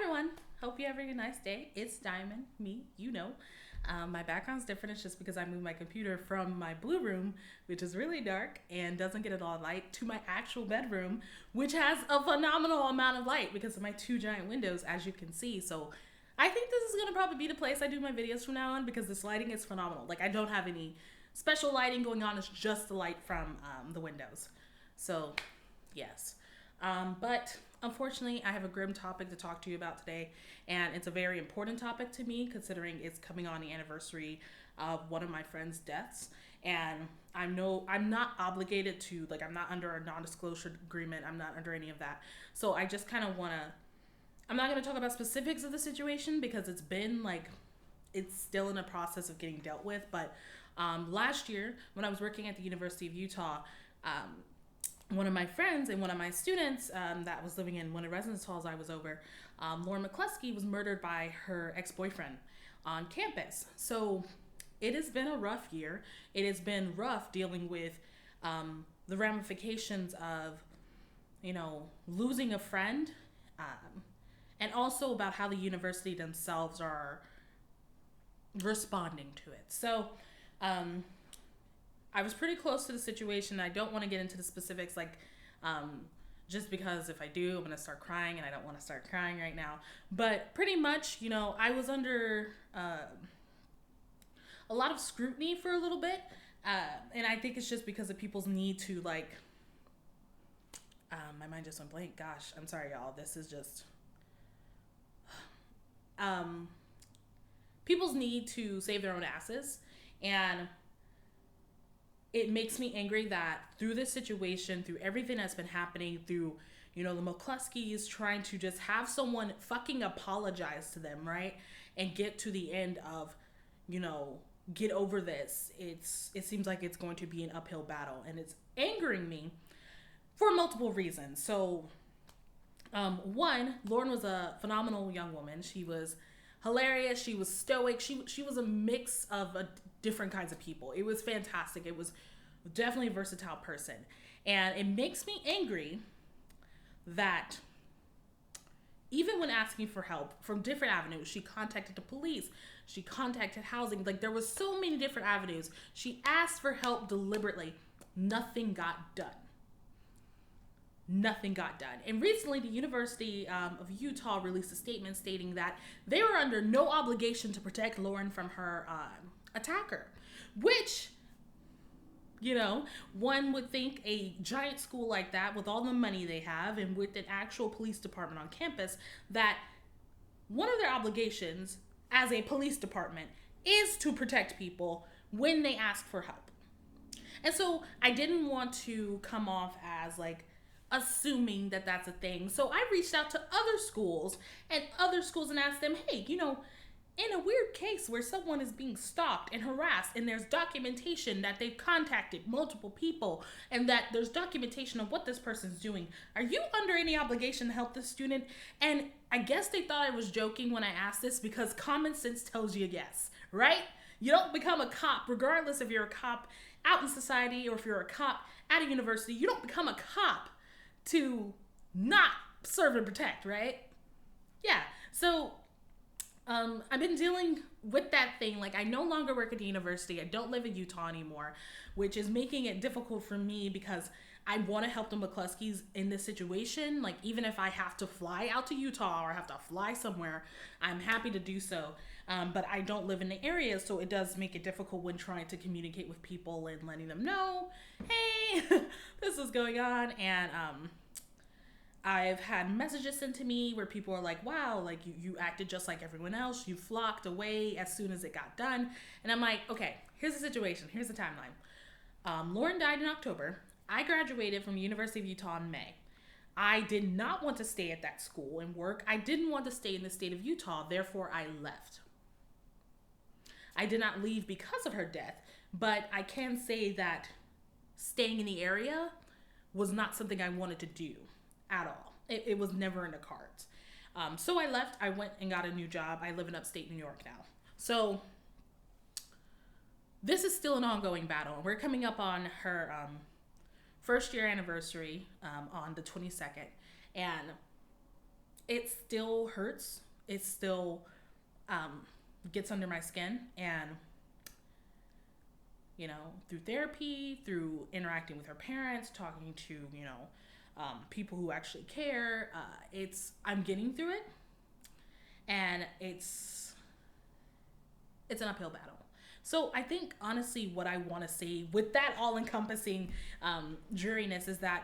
everyone. Hope you having a nice day. It's Diamond, me, you know. My background's different. It's just because I moved my computer from my blue room, which is really dark and doesn't get a lot of light, to my actual bedroom, which has a phenomenal amount of light because of my two giant windows, as you can see. So I think this is going to probably be the place I do my videos from now on because this lighting is phenomenal. Like, I don't have any special lighting going on. It's just the light from the windows. So, yes. But unfortunately, I have a grim topic to talk to you about today, and it's a very important topic to me considering it's coming on the anniversary of one of my friends' deaths. And I'm not obligated to, like, I'm not under a non-disclosure agreement. I'm not under any of that. So I just kind of want to. I'm not going to talk about specifics of the situation because it's still in a process of getting dealt with. But last year, when I was working at the University of Utah, one of my friends and one of my students that was living in one of the residence halls I was over, Lauren McCluskey, was murdered by her ex-boyfriend on campus. So it has been a rough year. It has been rough dealing with the ramifications of, losing a friend, and also about how the university themselves are responding to it. So I was pretty close to the situation. I don't want to get into the specifics, just because if I do, I'm going to start crying, and I don't want to start crying right now. But pretty much, I was under a lot of scrutiny for a little bit. And I think it's just because of people's need to, my mind just went blank. Gosh, I'm sorry, y'all. This is just... people's need to save their own asses. And it makes me angry that through this situation, through everything that's been happening, through, the McCluskeys trying to just have someone fucking apologize to them, right? And get to the end of, get over this. It seems like it's going to be an uphill battle, and it's angering me for multiple reasons. So, one, Lauren was a phenomenal young woman. She was hilarious. She was stoic. She was a mix of different kinds of people. It was fantastic. It was definitely a versatile person. And it makes me angry that even when asking for help from different avenues, she contacted the police, she contacted housing, there was so many different avenues. She asked for help deliberately. Nothing got done. Nothing got done. And recently, the University of Utah released a statement stating that they were under no obligation to protect Lauren from her attacker, which, one would think a giant school like that, with all the money they have and with an actual police department on campus, that one of their obligations as a police department is to protect people when they ask for help. And so I didn't want to come off as assuming that that's a thing. So I reached out to other schools and asked them, hey, in a weird case where someone is being stalked and harassed and there's documentation that they've contacted multiple people and that there's documentation of what this person's doing, are you under any obligation to help this student? And I guess they thought I was joking when I asked this because common sense tells you yes, right? You don't become a cop, regardless if you're a cop out in society or if you're a cop at a university. You don't become a cop to not serve and protect, right? Yeah. So I've been dealing with that thing. I no longer work at the university. I don't live in Utah anymore, which is making it difficult for me because I want to help the McCluskeys in this situation. Even if I have to fly out to Utah or have to fly somewhere, I'm happy to do so. But I don't live in the area, so it does make it difficult when trying to communicate with people and letting them know, hey, this is going on. And I've had messages sent to me where people are like, wow, you acted just like everyone else. You flocked away as soon as it got done. And I'm like, okay, here's the situation. Here's the timeline. Lauren died in October. I graduated from the University of Utah in May. I did not want to stay at that school and work. I didn't want to stay in the state of Utah. Therefore, I left. I did not leave because of her death, but I can say that staying in the area was not something I wanted to do at all. It was never in the cards. So I left. I went and got a new job. I live in upstate New York now. So this is still an ongoing battle. We're coming up on her first year anniversary on the 22nd. And it still hurts. It still gets under my skin. And, you know, through therapy, through interacting with her parents, talking to, you know, people who actually care, I'm getting through it. And it's an uphill battle. So I think, honestly, what I want to say with that all-encompassing dreariness is that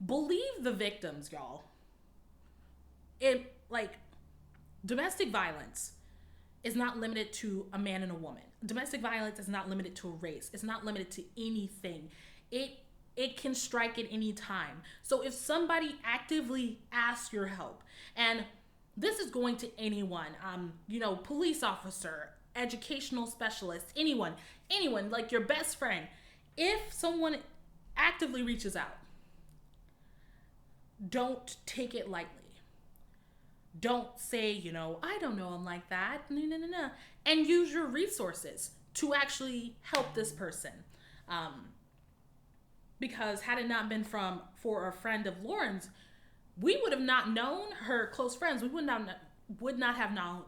believe the victims, y'all. Domestic violence is not limited to a man and a woman. Domestic violence is not limited to a race. It's not limited to anything. It can strike at any time. So if somebody actively asks your help, and this is going to anyone, you know, police officer, educational specialist, anyone, like your best friend, if someone actively reaches out, don't take it lightly. Don't say, you know, I don't know him like that. No. And use your resources to actually help this person. Because had it not been for a friend of Lauren's, we would have not known her close friends. We would not have known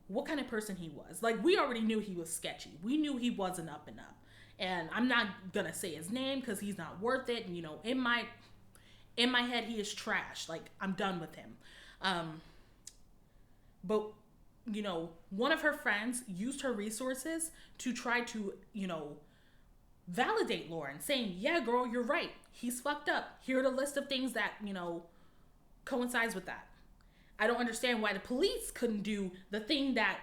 what kind of person he was. Like, we already knew he was sketchy. We knew he wasn't up and up. And I'm not gonna say his name because he's not worth it. And, you know, in my head, he is trash. Like, I'm done with him. But, you know, one of her friends used her resources to try to, you know, validate Lauren, saying, yeah, girl, you're right. He's fucked up. Here are the list of things that, you know, coincides with that. I don't understand why the police couldn't do the thing that,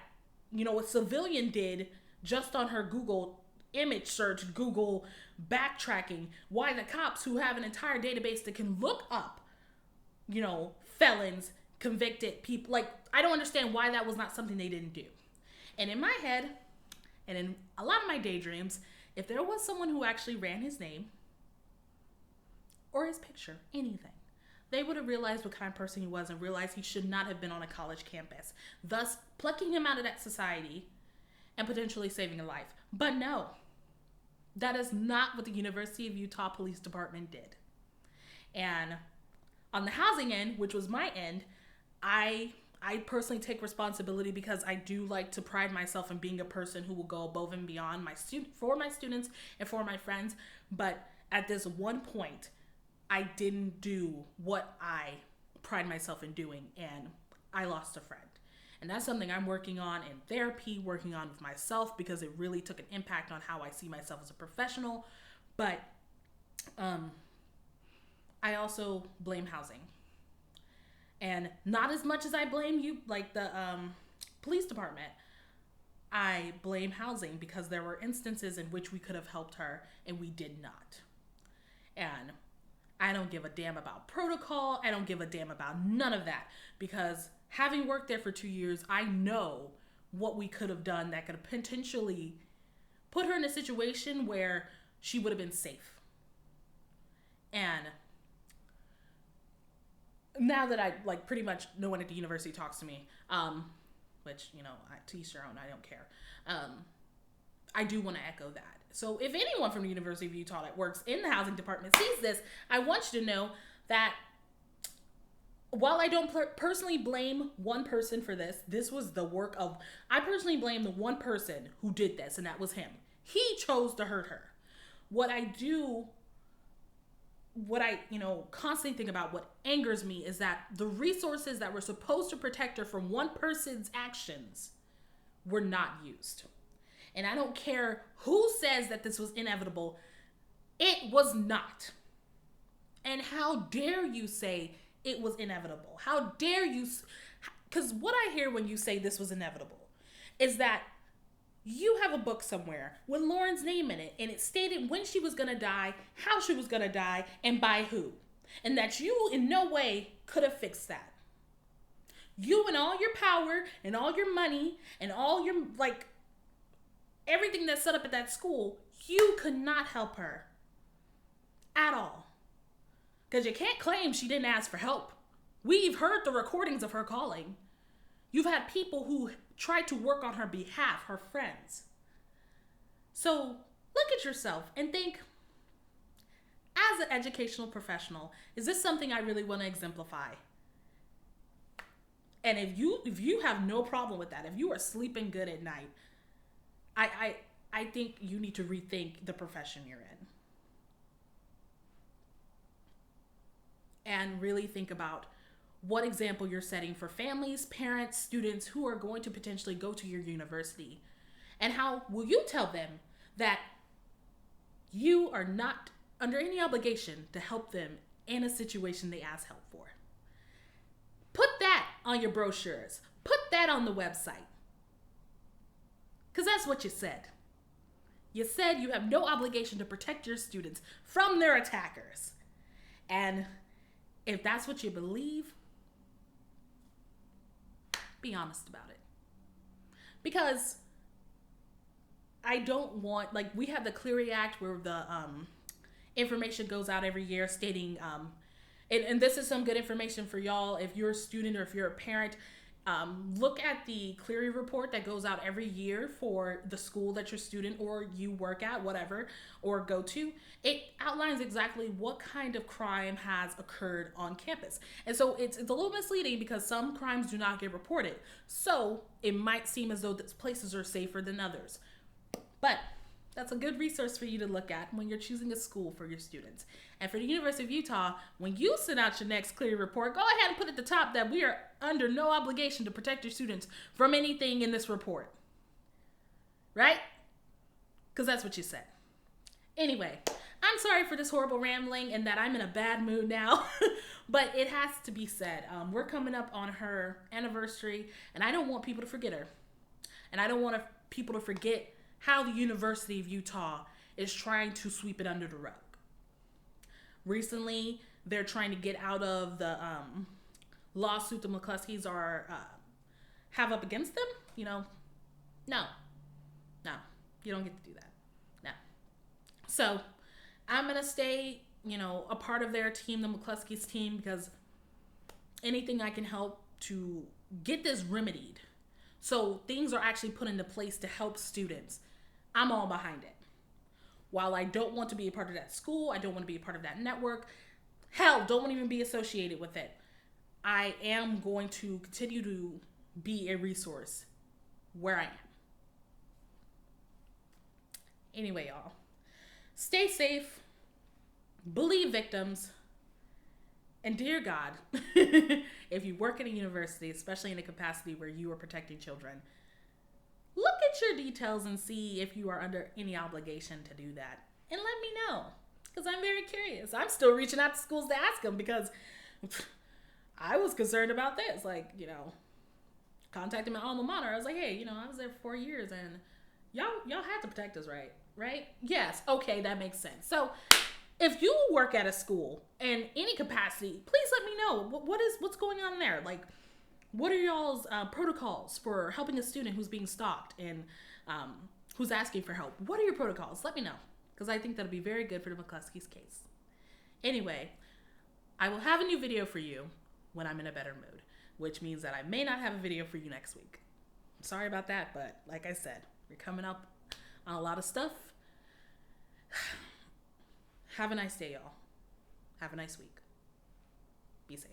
you know, a civilian did just on her Google image search, Google backtracking. Why the cops, who have an entire database that can look up, you know, felons, convicted people, like, I don't understand why that was not something they didn't do. And in my head, and in a lot of my daydreams, if there was someone who actually ran his name or his picture, anything, they would have realized what kind of person he was and realized he should not have been on a college campus, thus plucking him out of that society and potentially saving a life. But no, that is not what the University of Utah Police Department did. And on the housing end, which was my end, I personally take responsibility because I do like to pride myself in being a person who will go above and beyond for my students and for my friends. But at this one point, I didn't do what I pride myself in doing, and I lost a friend. And that's something I'm working on in therapy, working on with myself, because it really took an impact on how I see myself as a professional. But I also blame housing. And not as much as I blame you, like the police department. I blame housing because there were instances in which we could have helped her and we did not. And I don't give a damn about protocol. I don't give a damn about none of that, because having worked there for 2 years, I know what we could have done that could have potentially put her in a situation where she would have been safe. And now that I, like, pretty much no one at the university talks to me, which, you know, to each their own, I don't care. I do want to echo that. So if anyone from the University of Utah that works in the housing department sees this, I want you to know that while I don't personally blame one person for this, this was the work of, I personally blame the one person who did this, and that was him. He chose to hurt her. What I, you know, constantly think about, what angers me, is that the resources that were supposed to protect her from one person's actions were not used. And I don't care who says that this was inevitable. It was not. And how dare you say it was inevitable? How dare you? Because what I hear when you say this was inevitable is that you have a book somewhere with Lauren's name in it, and it stated when she was going to die, how she was going to die, and by who. And that you in no way could have fixed that. You and all your power and all your money and all your, like, everything that's set up at that school, you could not help her at all. Because you can't claim she didn't ask for help. We've heard the recordings of her calling. You've had people who tried to work on her behalf, her friends. So look at yourself and think, as an educational professional, is this something I really want to exemplify? And if you have no problem with that, if you are sleeping good at night, I think you need to rethink the profession you're in. And really think about what example you're setting for families, parents, students who are going to potentially go to your university. And how will you tell them that you are not under any obligation to help them in a situation they ask help for? Put that on your brochures. Put that on the website. Because that's what you said. You said you have no obligation to protect your students from their attackers. And if that's what you believe, be honest about it. Because I don't want, like, we have the Clery Act where the information goes out every year stating, and this is some good information for y'all if you're a student or if you're a parent. Look at the Clery report that goes out every year for the school that your student or you work at, whatever, or go to. It outlines exactly what kind of crime has occurred on campus. And so it's a little misleading because some crimes do not get reported. So it might seem as though these places are safer than others. But that's a good resource for you to look at when you're choosing a school for your students. And for the University of Utah, when you send out your next Clery report, go ahead and put at the top that we are under no obligation to protect your students from anything in this report. Right? Because that's what you said. Anyway, I'm sorry for this horrible rambling and that I'm in a bad mood now, but it has to be said. We're coming up on her anniversary, and I don't want people to forget her. And I don't want people to forget how the University of Utah is trying to sweep it under the rug. Recently, they're trying to get out of the lawsuit the McCluskeys have up against them. You know, no, you don't get to do that. No. So I'm going to stay, a part of their team, the McCluskey's team, because anything I can help to get this remedied so things are actually put into place to help students, I'm all behind it. While I don't want to be a part of that school, I don't want to be a part of that network, hell, don't want to even be associated with it, I am going to continue to be a resource where I am. Anyway, y'all, stay safe, believe victims, and dear God, if you work at a university, especially in a capacity where you are protecting children, look at your details and see if you are under any obligation to do that. And let me know, because I'm very curious. I'm still reaching out to schools to ask them because I was concerned about this. Contacting my alma mater. I was like, hey, I was there for 4 years and y'all had to protect us, right? Right? Yes. Okay, that makes sense. So if you work at a school in any capacity, please let me know. What's going on there? Like, what are y'all's protocols for helping a student who's being stalked and who's asking for help? What are your protocols? Let me know, because I think that'll be very good for the McCluskey's case. Anyway, I will have a new video for you when I'm in a better mood, which means that I may not have a video for you next week. I'm sorry about that, but like I said, we're coming up on a lot of stuff. Have a nice day, y'all. Have a nice week. Be safe.